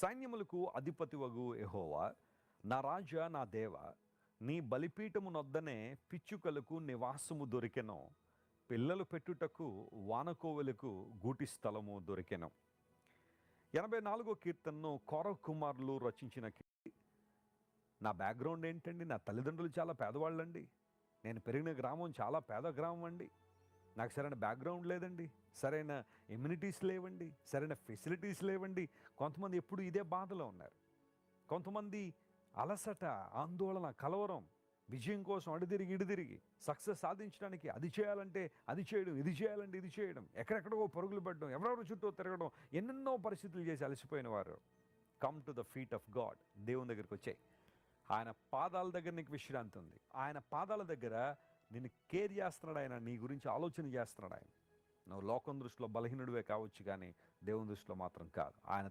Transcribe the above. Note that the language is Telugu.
సైన్యములకు అధిపతివగు యెహోవా, నా రాజా, నా దేవ, నీ బలిపీఠము నొద్దనే పిచ్చుకలకు నివాసము దొరికెను, పిల్లలు పెట్టుటకు వానకోవెలకు గూటి స్థలము దొరికెను. 84 కీర్తనను కోరహ్ కుమారులు రచించిన నా బ్యాక్గ్రౌండ్ ఏంటండి? నా తల్లిదండ్రులు చాలా పేదవాళ్ళండి. నేను పెరిగిన గ్రామం చాలా పేద గ్రామం అండి. నాకు సరైన బ్యాక్గ్రౌండ్ లేదండి, సరైన ఎమ్యూనిటీస్ లేవండి, సరైన ఫెసిలిటీస్ లేవండి. కొంతమంది ఎప్పుడు ఇదే బాధలో ఉన్నారు. కొంతమంది అలసట, ఆందోళన, కలవరం, విజయం కోసం అడుదిరిగి ఇడిదిరిగి సక్సెస్ సాధించడానికి అది చేయాలంటే అది చేయడం, ఇది చేయాలంటే ఇది చేయడం, ఎక్కడెక్కడో పరుగులు పెట్టడం, ఎవరెవరు చుట్టూ తిరగడం, ఎన్నెన్నో పరిస్థితులు చేసి అలసిపోయిన వారు come to the feet of God. దేవుని దగ్గరికి వచ్చాయి. ఆయన పాదాల దగ్గర నీకు విశ్రాంతి ఉంది. ఆయన పాదాల దగ్గర నిన్ను కేర్ చేస్తున్నాడు. ఆయన నీ గురించి ఆలోచన చేస్తున్నాడు. ఆయన నువ్వు లోకం దృష్టిలో బలహీనుడివే కావచ్చు, కానీ దేవుని దృష్టిలో మాత్రం కాదు. ఆయన